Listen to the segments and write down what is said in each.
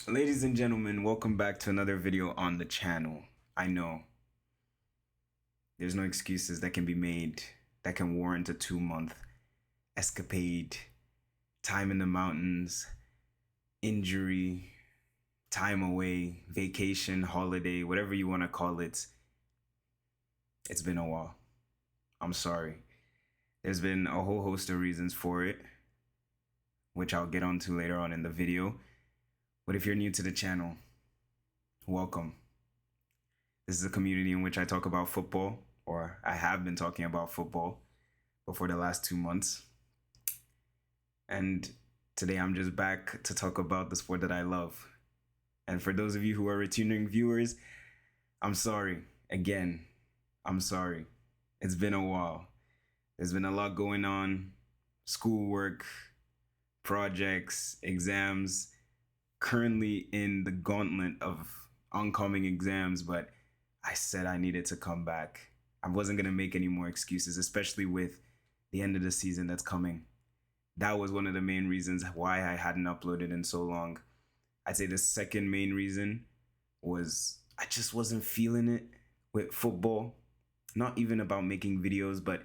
Ladies and gentlemen, welcome back to another video on the channel. I know there's no excuses that can be made that can warrant a 2-month escapade, time in the mountains, injury, time away, vacation, holiday, whatever you want to call it. It's been a while. I'm sorry. There's been a whole host of reasons for it, which I'll get onto later on in the video. But if you're new to the channel, welcome. This is a community in which I talk about football, or I have been talking about football for the last 2 months. And today I'm just back to talk about the sport that I love. And for those of you who are returning viewers, I'm sorry. Again, I'm sorry. It's been a while. There's been a lot going on. Schoolwork, projects, exams. Currently in the gauntlet of oncoming exams, but I said I needed to come back. I wasn't going to make any more excuses, especially with the end of the season that's coming. That was one of the main reasons why I hadn't uploaded in so long. I'd say the second main reason was I just wasn't feeling it with football. Not even about making videos, but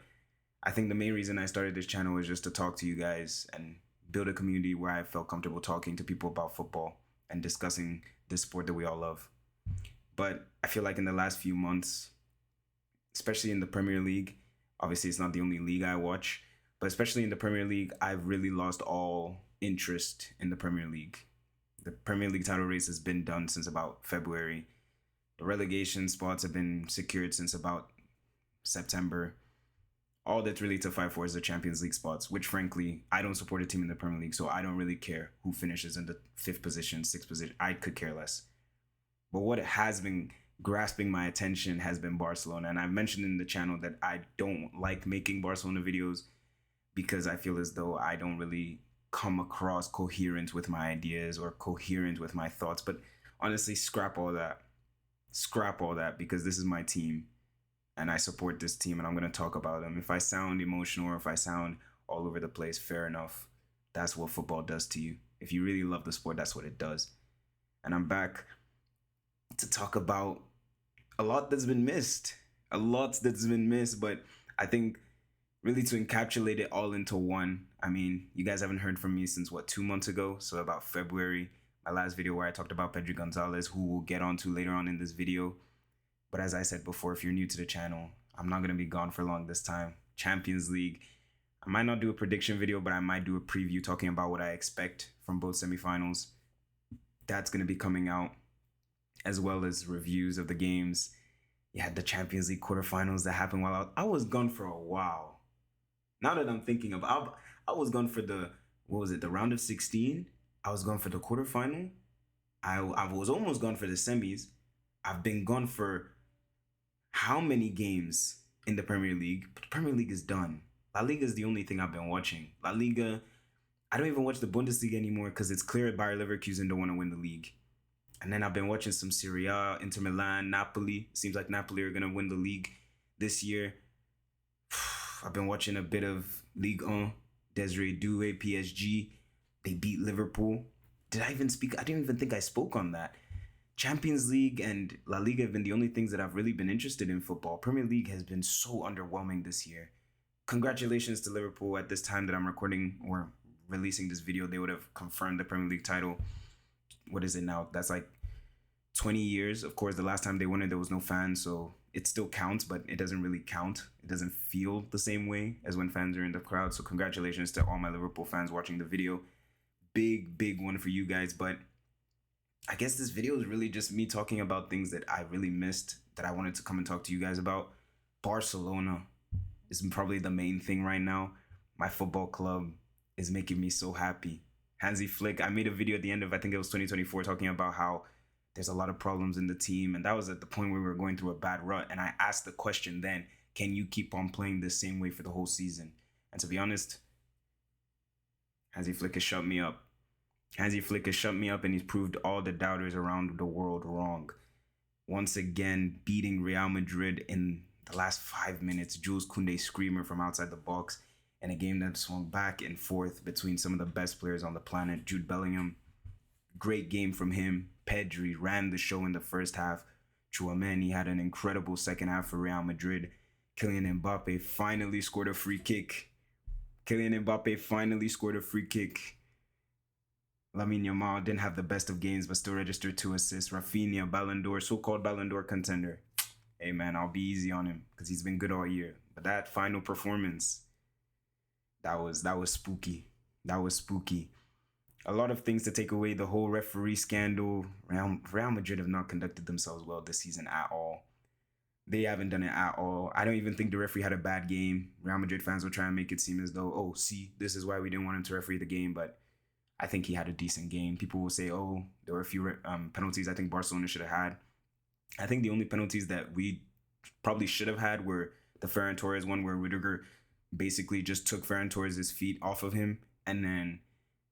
I think the main reason I started this channel was just to talk to you guys and build a community where I felt comfortable talking to people about football and discussing this sport that we all love. But I feel like in the last few months, especially in the Premier League, obviously it's not the only league I watch, but especially in the Premier League, I've really lost all interest in the Premier League. The Premier League title race has been done since about February. The relegation spots have been secured since about September. All that's really to fight for is the Champions League spots, which frankly, I don't support a team in the Premier League, so I don't really care who finishes in the 5th position, 6th position. I could care less. But what has been grasping my attention has been Barcelona. And I've mentioned in the channel that I don't like making Barcelona videos because I feel as though I don't really come across coherent with my ideas or coherent with my thoughts. But honestly, scrap all that. Scrap all that, because this is my team. And I support this team, and I'm going to talk about them. If I sound emotional or if I sound all over the place, fair enough. That's what football does to you. If you really love the sport, that's what it does. And I'm back to talk about a lot that's been missed. A lot that's been missed, but I think really to encapsulate it all into one. I mean, you guys haven't heard from me since, 2 months ago? So about February, my last video where I talked about Pedro Gonzalez, who we'll get onto later on in this video. But as I said before, if you're new to the channel, I'm not going to be gone for long this time. Champions League. I might not do a prediction video, but I might do a preview talking about what I expect from both semifinals. That's going to be coming out, as well as reviews of the games. You had the Champions League quarterfinals that happened while I was gone for a while. Now that I'm thinking about, I was gone for the round of 16. I was gone for the quarterfinal. I was almost gone for the semis. I've been gone for how many games in the Premier League? But the Premier League is done. La Liga is the only thing I've been watching. La Liga, I don't even watch the Bundesliga anymore because it's clear Bayer Leverkusen don't want to win the league. And then I've been watching some Serie A, Inter Milan, Napoli. Seems like Napoli are going to win the league this year. I've been watching a bit of Ligue 1, Desiree Doué, PSG. They beat Liverpool. Did I even speak? I didn't even think I spoke on that. Champions League and La Liga have been the only things that I've really been interested in football. Premier League has been so underwhelming this year. Congratulations to Liverpool. At this time that I'm recording or releasing this video, they would have confirmed the Premier League title. What is it now? That's like 20 years. Of course, the last time they won it, there was no fans, so it still counts, but it doesn't really count. It doesn't feel the same way as when fans are in the crowd. So congratulations to all my Liverpool fans watching the video. Big one for you guys, but I guess this video is really just me talking about things that I really missed that I wanted to come and talk to you guys about. Barcelona is probably the main thing right now. My football club is making me so happy. Hansi Flick, I made a video at the end of, I think it was 2024, talking about how there's a lot of problems in the team. And that was at the point where we were going through a bad rut. And I asked the question then, can you keep on playing the same way for the whole season? And to be honest, Hansi Flick has shut me up. Hansi Flick has shut me up, and he's proved all the doubters around the world wrong. Once again, beating Real Madrid in the last 5 minutes. Jules Koundé screamer from outside the box in a game that swung back and forth between some of the best players on the planet. Jude Bellingham Great game from him. Pedri ran the show in the first half. Chouameni had an incredible second half for Real Madrid. Kylian Mbappe finally scored a free kick. Lamine Yamal didn't have the best of games, but still registered 2 assists. Rafinha, Ballon d'Or, so-called Ballon d'Or contender. Hey man, I'll be easy on him because he's been good all year. But that final performance, that was spooky. That was spooky. A lot of things to take away. The whole referee scandal. Real Madrid have not conducted themselves well this season at all. They haven't done it at all. I don't even think the referee had a bad game. Real Madrid fans will try and make it seem as though, oh, see, this is why we didn't want him to referee the game. But I think he had a decent game. People will say, oh, there were a few penalties I think Barcelona should have had. I think the only penalties that we probably should have had were the Ferran Torres one where Rudiger basically just took Ferran Torres' feet off of him. And then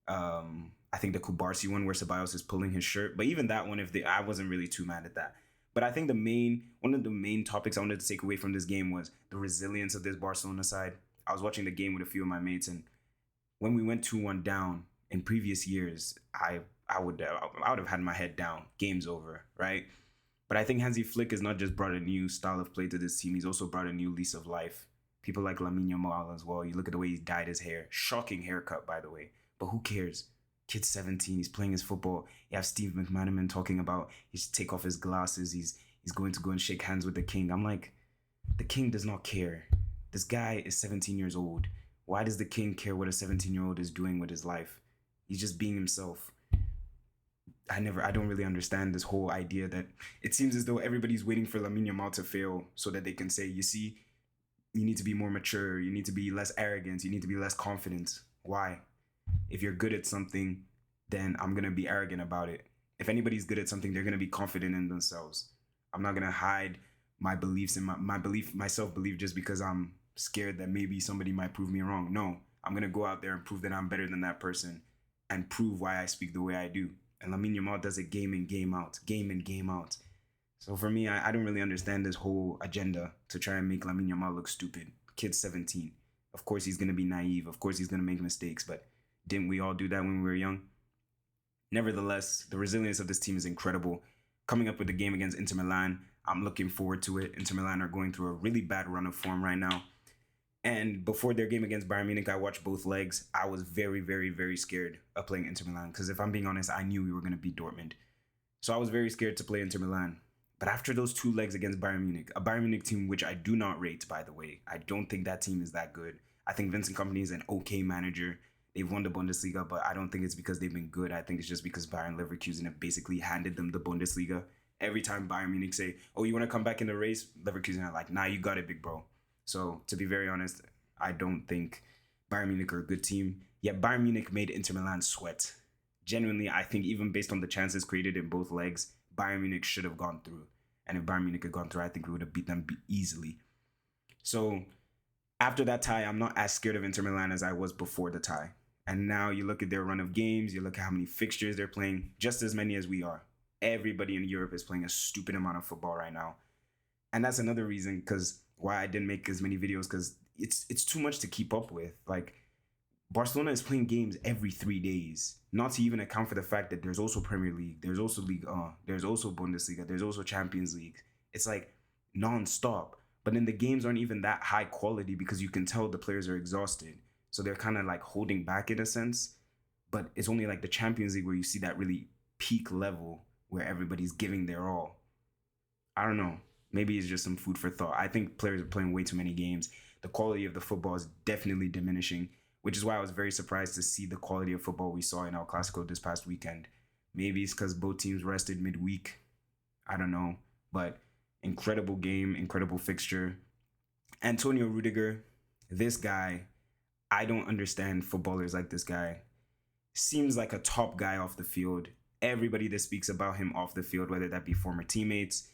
I think the Kubarsi one where Ceballos is pulling his shirt. But even that one, I wasn't really too mad at that. But I think one of the main topics I wanted to take away from this game was the resilience of this Barcelona side. I was watching the game with a few of my mates, and when we went 2-1 down in previous years, I would have had my head down. Game's over, right? But I think Hansi Flick has not just brought a new style of play to this team, he's also brought a new lease of life. People like Lamine Yamal as well. You look at the way he dyed his hair. Shocking haircut, by the way. But who cares? Kid's 17. He's playing his football. You have Steve McManaman talking about he should take off his glasses. He's going to go and shake hands with the king. I'm like, the king does not care. This guy is 17 years old. Why does the king care what a 17-year-old is doing with his life? He's just being himself. I don't really understand this whole idea that it seems as though everybody's waiting for Lamine Yamal to fail so that they can say, you see, you need to be more mature. You need to be less arrogant. You need to be less confident. Why? If you're good at something, then I'm going to be arrogant about it. If anybody's good at something, they're going to be confident in themselves. I'm not going to hide my beliefs and my self-belief just because I'm scared that maybe somebody might prove me wrong. No, I'm going to go out there and prove that I'm better than that person and prove why I speak the way I do. And Lamine Yamal does it game in, game out. So for me, I don't really understand this whole agenda to try and make Lamine Yamal look stupid. Kid's 17. Of course he's going to be naive. Of course he's going to make mistakes. But didn't we all do that when we were young? Nevertheless, the resilience of this team is incredible. Coming up with the game against Inter Milan, I'm looking forward to it. Inter Milan are going through a really bad run of form right now. And before their game against Bayern Munich, I watched both legs. I was very, very, very scared of playing Inter Milan because if I'm being honest, I knew we were going to beat Dortmund. So I was very scared to play Inter Milan. But after those 2 legs against Bayern Munich, a Bayern Munich team which I do not rate, by the way, I don't think that team is that good. I think Vincent Kompany is an okay manager. They've won the Bundesliga, but I don't think it's because they've been good. I think it's just because Bayern Leverkusen have basically handed them the Bundesliga. Every time Bayern Munich say, oh, you want to come back in the race? Leverkusen are like, nah, you got it, big bro. So to be very honest, I don't think Bayern Munich are a good team. Yet Bayern Munich made Inter Milan sweat. Genuinely, I think even based on the chances created in both legs, Bayern Munich should have gone through. And if Bayern Munich had gone through, I think we would have beat them easily. So after that tie, I'm not as scared of Inter Milan as I was before the tie. And now you look at their run of games, you look at how many fixtures they're playing, just as many as we are. Everybody in Europe is playing a stupid amount of football right now. And that's another reason why I didn't make as many videos, because it's too much to keep up with. Like, Barcelona is playing games every 3 days, not to even account for the fact that there's also Premier League, there's also Ligue 1, there's also Bundesliga, there's also Champions League. It's like non-stop. But then the games aren't even that high quality because you can tell the players are exhausted. So they're kind of like holding back in a sense. But it's only like the Champions League where you see that really peak level where everybody's giving their all. I don't know. Maybe it's just some food for thought. I think players are playing way too many games. The quality of the football is definitely diminishing, which is why I was very surprised to see the quality of football we saw in El Clasico this past weekend. Maybe it's because both teams rested midweek. I don't know. But incredible game, incredible fixture. Antonio Rudiger, this guy, I don't understand footballers like this guy. Seems like a top guy off the field. Everybody that speaks about him off the field, whether that be former teammates,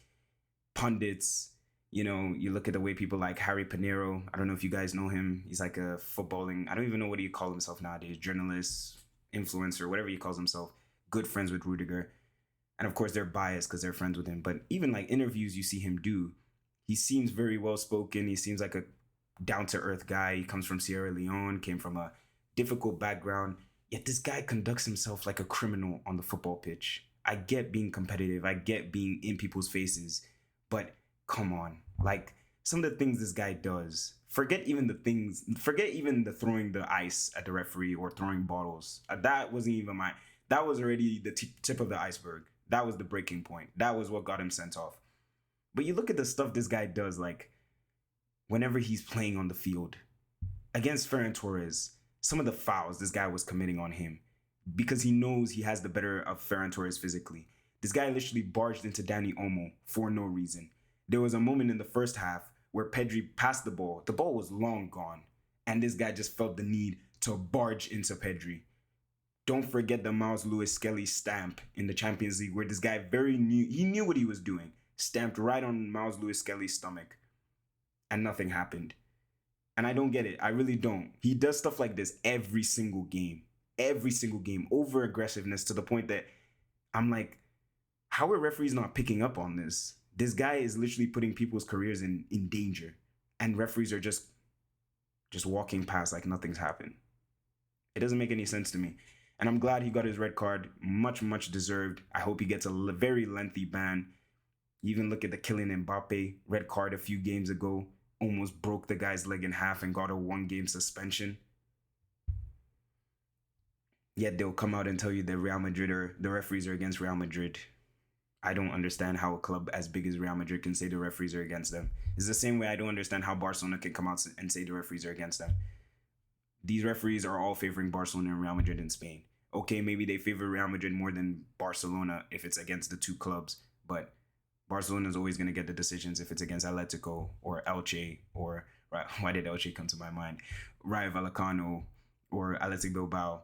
pundits, you look at the way people like Harry Pinero, I don't know if you guys know him. He's like a footballing, I don't even know what he calls himself nowadays, journalist, influencer, whatever he calls himself, good friends with Rudiger. And of course, they're biased because they're friends with him. But even like interviews you see him do, he seems very well spoken. He seems like a down-to-earth guy. He comes from Sierra Leone, came from a difficult background. Yet this guy conducts himself like a criminal on the football pitch. I get being competitive, I get being in people's faces, but come on. Like, some of the things this guy does, forget even the throwing the ice at the referee or throwing bottles. That wasn't even that was already the tip of the iceberg. That was the breaking point. That was what got him sent off. But you look at the stuff this guy does, like, whenever he's playing on the field against Ferran Torres, some of the fouls this guy was committing on him because he knows he has the better of Ferran Torres physically. This guy literally barged into Danny Olmo for no reason. There was a moment in the first half where Pedri passed the ball. The ball was long gone, and this guy just felt the need to barge into Pedri. Don't forget the Miles Lewis Skelly stamp in the Champions League, where this guy he knew what he was doing, stamped right on Miles Lewis Skelly's stomach, and nothing happened. And I don't get it. I really don't. He does stuff like this every single game. Every single game. Over aggressiveness to the point that I'm like, how are referees not picking up on this? This guy is literally putting people's careers in danger. And referees are just walking past like nothing's happened. It doesn't make any sense to me. And I'm glad he got his red card. Much, much deserved. I hope he gets a very lengthy ban. You even look at the Kylian Mbappe red card a few games ago. Almost broke the guy's leg in half and got a 1-game suspension. Yet they'll come out and tell you that Real Madrid or the referees are against Real Madrid. I don't understand how a club as big as Real Madrid can say the referees are against them. It's the same way I don't understand how Barcelona can come out and say the referees are against them. These referees are all favoring Barcelona and Real Madrid in Spain. Okay, maybe they favor Real Madrid more than Barcelona if it's against the two clubs, but Barcelona is always going to get the decisions if it's against Atletico or Elche or, why did Elche come to my mind? Rayo Vallecano or Athletic Bilbao.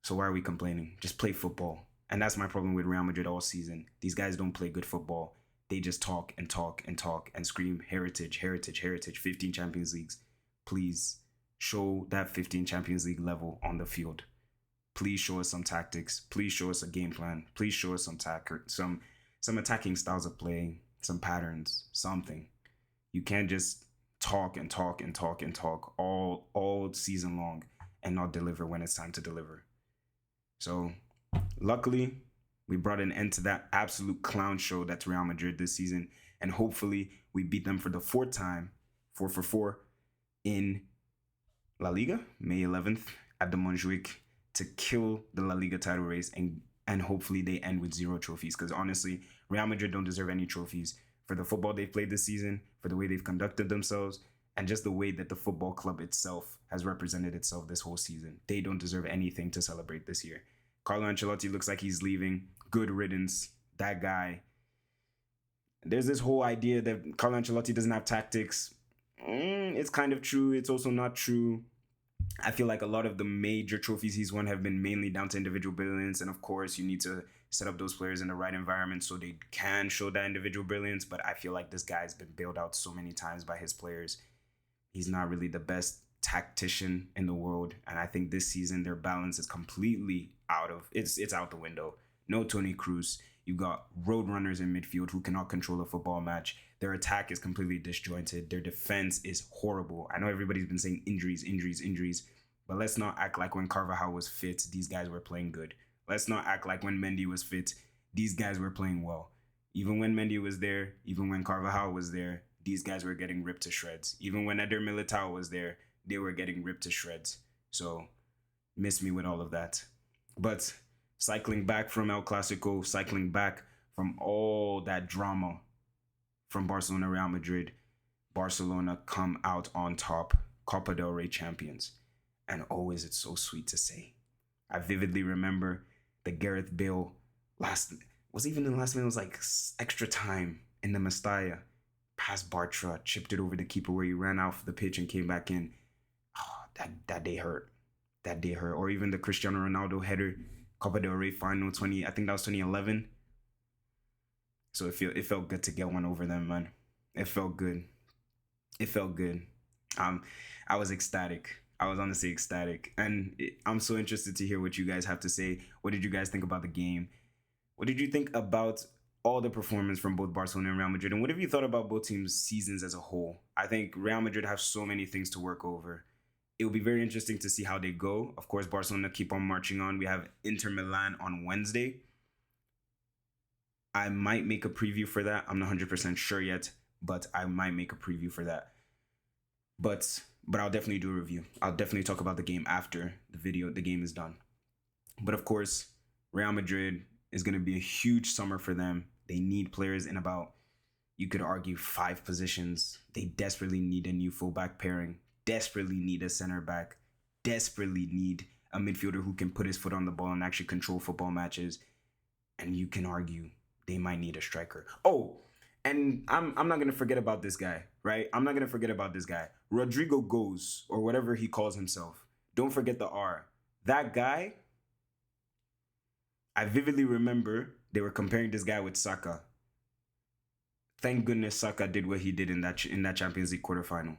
So why are we complaining? Just play football. And that's my problem with Real Madrid all season. These guys don't play good football. They just talk and talk and talk and scream heritage, heritage, heritage, 15 Champions Leagues. Please show that 15 Champions League level on the field. Please show us some tactics. Please show us a game plan. Please show us some attacking styles of play, some patterns, something. You can't just talk and talk and talk and talk all season long and not deliver when it's time to deliver. So, luckily, we brought an end to that absolute clown show that's Real Madrid this season, and hopefully we beat them for the 4th time, 4-4, in La Liga, May 11th at the Montjuic to kill the La Liga title race and hopefully they end with 0 trophies, because honestly, Real Madrid don't deserve any trophies for the football they've played this season, for the way they've conducted themselves, and just the way that the football club itself has represented itself this whole season. They don't deserve anything to celebrate this year. Carlo Ancelotti looks like he's leaving. Good riddance. That guy. There's this whole idea that Carlo Ancelotti doesn't have tactics. It's kind of true. It's also not true. I feel like a lot of the major trophies he's won have been mainly down to individual brilliance. And of course, you need to set up those players in the right environment so they can show that individual brilliance. But I feel like this guy's been bailed out so many times by his players. He's not really the best tactician in the world. And I think this season, their balance is completely it's out the window. No Toni Kroos. You've got road runners in midfield who cannot control a football match. Their attack is completely disjointed. Their defense is horrible. I know everybody's been saying injuries, but let's not act like when Carvajal was fit, these guys were playing good. Let's not act like when Mendy was fit, these guys were playing well. Even when Mendy was there, even when Carvajal was there, these guys were getting ripped to shreds. Even when Eder Militao was there, they were getting ripped to shreds. So, miss me with all of that. But cycling back from El Clasico, cycling back from all that drama from Barcelona, Real Madrid, Barcelona come out on top, Copa del Rey champions. And always it's so sweet to say. I vividly remember the Gareth Bale last minute, it was like extra time in the Mestalla. Past Bartra, chipped it over the keeper where he ran off the pitch and came back in. Oh, that day hurt. That day hurt. Or even the Cristiano Ronaldo header, Copa del Rey final I think that was 2011. So it felt good to get one over them, man. It felt good. I was ecstatic. I was honestly ecstatic. And I'm so interested to hear what you guys have to say. What did you guys think about the game? What did you think about all the performance from both Barcelona and Real Madrid? And what have you thought about both teams' seasons as a whole? I think Real Madrid have so many things to work over. It will be very interesting to see how they go. Of course, Barcelona keep on marching on. We have Inter Milan on Wednesday. I might make a preview for that. I'm not 100% sure yet, but I might make a preview for that. But I'll definitely do a review. I'll definitely talk about the game after the game is done. But of course, Real Madrid is going to be a huge summer for them. They need players in about, you could argue, 5 positions. They desperately need a new fullback pairing, desperately need a center back, desperately need a midfielder who can put his foot on the ball and actually control football matches. And you can argue they might need a striker. Oh, and I'm not gonna forget about this guy, right? I'm not gonna forget about this guy. Rodrigo Goes, or whatever he calls himself. Don't forget the R. That guy, I vividly remember they were comparing this guy with Saka. Thank goodness Saka did what he did in that Champions League quarterfinal.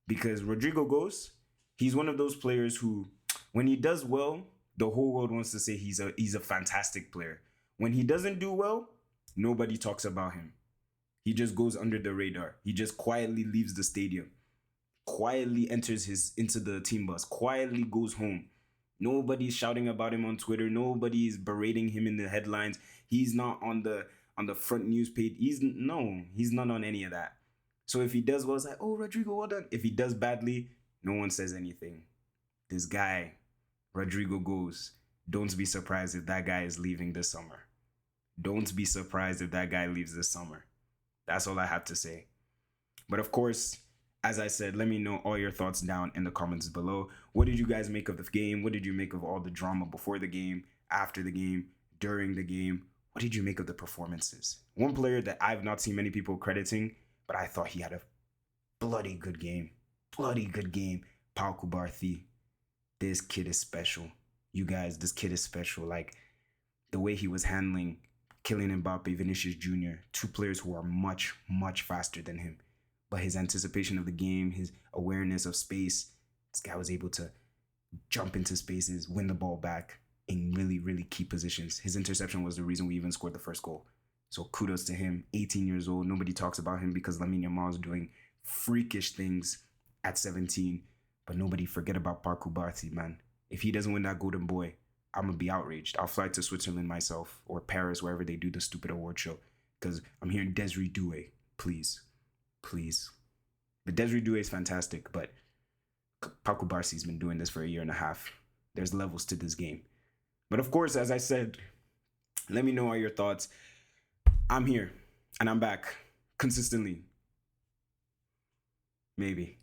Because Rodrigo Goes, he's one of those players who, when he does well, the whole world wants to say he's a fantastic player. When he doesn't do well, nobody talks about him. He just goes under the radar. He just quietly leaves the stadium, quietly enters into the team bus, quietly goes home. Nobody's shouting about him on Twitter. Nobody's berating him in the headlines. He's not on the front news page. He's not on any of that. So if he does well, it's like, oh, Rodrigo, well done. If he does badly, no one says anything. This guy, Rodrigo Goes, don't be surprised if that guy is leaving this summer. Don't be surprised if that guy leaves this summer. That's all I have to say. But of course, as I said, let me know all your thoughts down in the comments below. What did you guys make of the game? What did you make of all the drama before the game, after the game, during the game? What did you make of the performances? One player that I've not seen many people crediting, but I thought he had a bloody good game. Bloody good game. Pau Kubarthi. This kid is special. You guys, this kid is special. Like, the way he was handling Kylian Mbappe, Vinicius Jr., 2 players who are much, much faster than him. But his anticipation of the game, his awareness of space, this guy was able to jump into spaces, win the ball back in really, really key positions. His interception was the reason we even scored the first goal. So kudos to him. 18 years old. Nobody talks about him because Lamine Yamal is doing freakish things at 17. But nobody forget about Pau Kubarthi, man. If he doesn't win that Golden Boy, I'm going to be outraged. I'll fly to Switzerland myself, or Paris, wherever they do the stupid award show. Because I'm hearing Desiree Doué. Please. Please. The Desiree Doué is fantastic, but Pau Kubarthi's been doing this for a year and a half. There's levels to this game. But of course, as I said, let me know all your thoughts. I'm here, and I'm back consistently. Maybe.